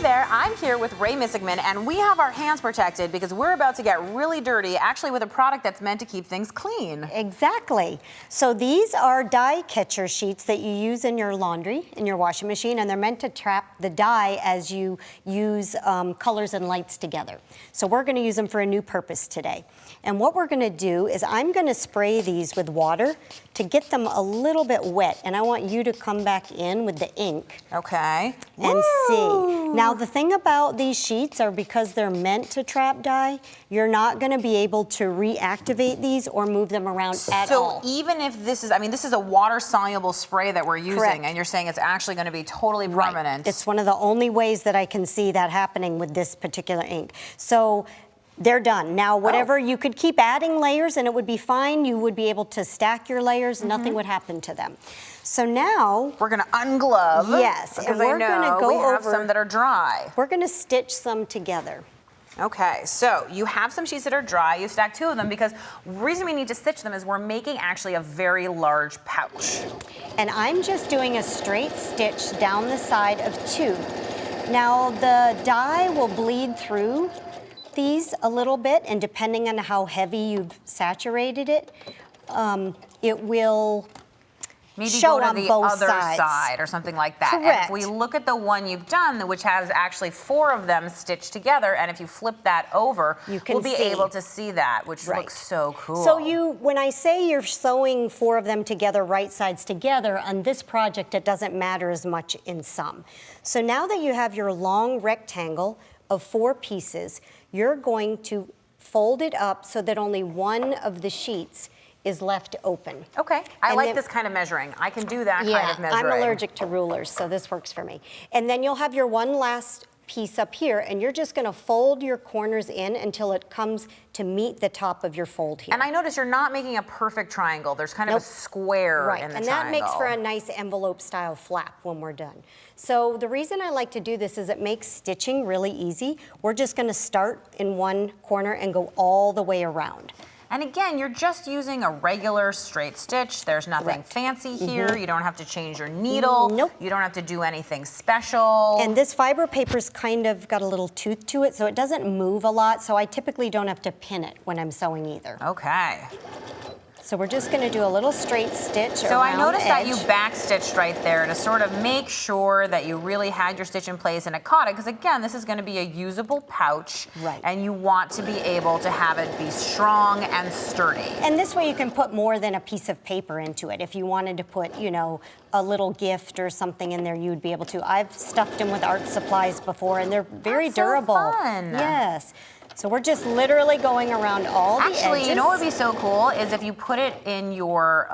there, I'm here with Rae Missigman, and we have our hands protected because we're about to get really dirty, actually with a product that's meant to keep things clean. Exactly. So these are dye catcher sheets that you use in your laundry, in your washing machine, and they're meant to trap the dye as you use colors and lights together. So we're gonna use them for a new purpose today. And what we're gonna do is I'm gonna spray these with water to get them a little bit wet, and I want you to come back in with the ink. Okay. And see. Now the thing about these sheets are because they're meant to trap dye, you're not gonna be able to reactivate these or move them around at all. So even if this is, I mean, this is a water-soluble spray that we're using, Correct. and you're saying it's actually gonna be totally permanent. Right. It's one of the only ways that I can see that happening with this particular ink. So they're done. Now, whatever, you could keep adding layers and it would be fine. You would be able to stack your layers. Nothing would happen to them. So now we're gonna unglove. Yes, because and we're gonna go we have over some that are dry. We're gonna stitch some together. Okay, so you have some sheets that are dry. You stack two of them because the reason we need to stitch them is we're making actually a very large pouch. And I'm just doing a straight stitch down the side of two. Now the dye will bleed through these a little bit, and depending on how heavy you've saturated it, it will maybe show go to on the both other sides. side or something like that. Correct. And if we look at the one you've done, which has actually 4 of them stitched together, and if you flip that over, we'll be able to see that, which looks so cool. So when I say you're sewing 4 of them together, right sides together, on this project, it doesn't matter as much in some. So now that you have your long rectangle of 4 pieces, you're going to fold it up so that only one of the sheets is left open. Okay, I like this kind of measuring. I can do that kind of measuring. I'm allergic to rulers, so this works for me. And then you'll have your one last piece up here, and you're just gonna fold your corners in until it comes to meet the top of your fold here. And I notice you're not making a perfect triangle. There's kind of a square in the and triangle. that makes for a nice envelope style flap when we're done. So the reason I like to do this is it makes stitching really easy. We're just gonna start in one corner and go all the way around. And again, you're just using a regular straight stitch. There's nothing fancy here. You don't have to change your needle. Nope. You don't have to do anything special. And this fiber paper's kind of got a little tooth to it, so it doesn't move a lot, so I typically don't have to pin it when I'm sewing either. Okay. So we're just gonna do a little straight stitch So around I noticed the edge. that you back stitched right there to sort of make sure that you really had your stitch in place and it caught it, because again, this is gonna be a usable pouch. Right. And you want to be able to have it be strong and sturdy. And this way you can put more than a piece of paper into it. If you wanted to put, you know, a little gift or something in there, you'd be able to. I've stuffed them with art supplies before, and they're very durable. So fun. Yes. So we're just literally going around all the edges. Actually, you know what would be so cool is if you put it in your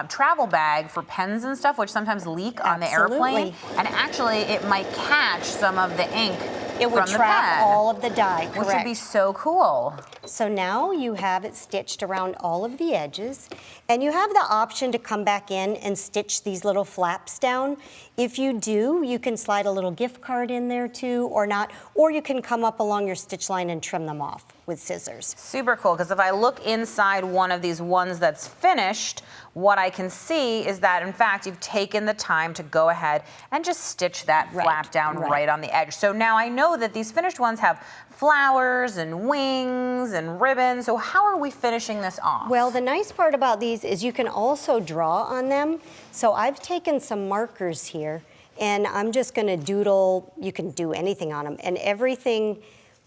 travel bag for pens and stuff, which sometimes leak on the airplane, and actually it might catch some of the ink. It would trap all of the dye, correct. Which would be so cool. So now you have it stitched around all of the edges, and you have the option to come back in and stitch these little flaps down. If you do, you can slide a little gift card in there too, or not, or you can come up along your stitch line and trim them off with scissors. Super cool, because if I look inside one of these ones that's finished, what I can see is that in fact you've taken the time to go ahead and just stitch that flap down right on the edge. So now I know that these finished ones have flowers and wings and ribbons. So how are we finishing this off? Well, the nice part about these is you can also draw on them. So I've taken some markers here, and I'm just gonna doodle. You can do anything on them, and everything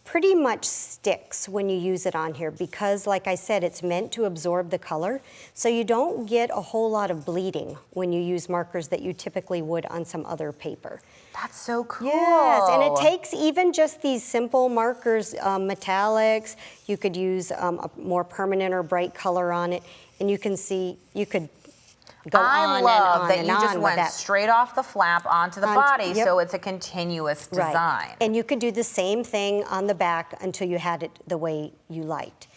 pretty much sticks when you use it on here because, like I said, it's meant to absorb the color. So you don't get a whole lot of bleeding when you use markers that you typically would on some other paper. That's so cool. Yes, and it takes even just these simple markers, metallics. You could use a more permanent or bright color on it, and you can see, you could go I on love and that on you and just on went with that. straight off the flap onto the body, so it's a continuous design. Right. And you could do the same thing on the back until you had it the way you liked.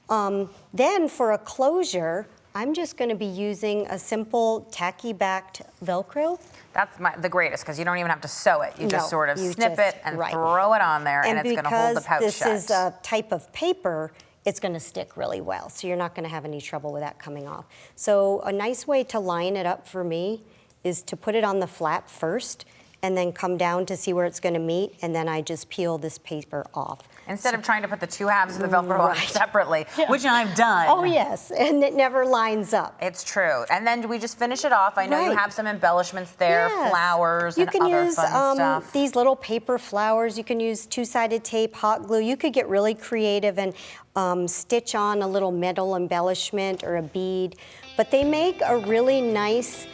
Then for a closure, I'm just going to be using a simple tacky backed Velcro. That's the greatest, because you don't even have to sew it. You just sort of snip it and right. throw it on there, and it's going to hold the pouch because shut. this is a type of paper, it's going to stick really well. So you're not going to have any trouble with that coming off. So a nice way to line it up for me is to put it on the flap first and then come down to see where it's gonna meet, and then I just peel this paper off. Instead of trying to put the two halves of the Velcro on separately, which I've done. Oh yes, and it never lines up. It's true. And then we just finish it off. I know you have some embellishments there, Yes. flowers You and can other use fun stuff. these little paper flowers. You can use two-sided tape, hot glue. You could get really creative and stitch on a little metal embellishment or a bead. But they make a really nice,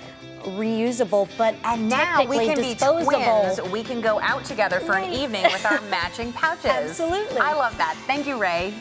reusable, but And now we technically can be disposable. twins. We can go out together for an evening with our matching pouches. Absolutely. I love that. Thank you, Rae.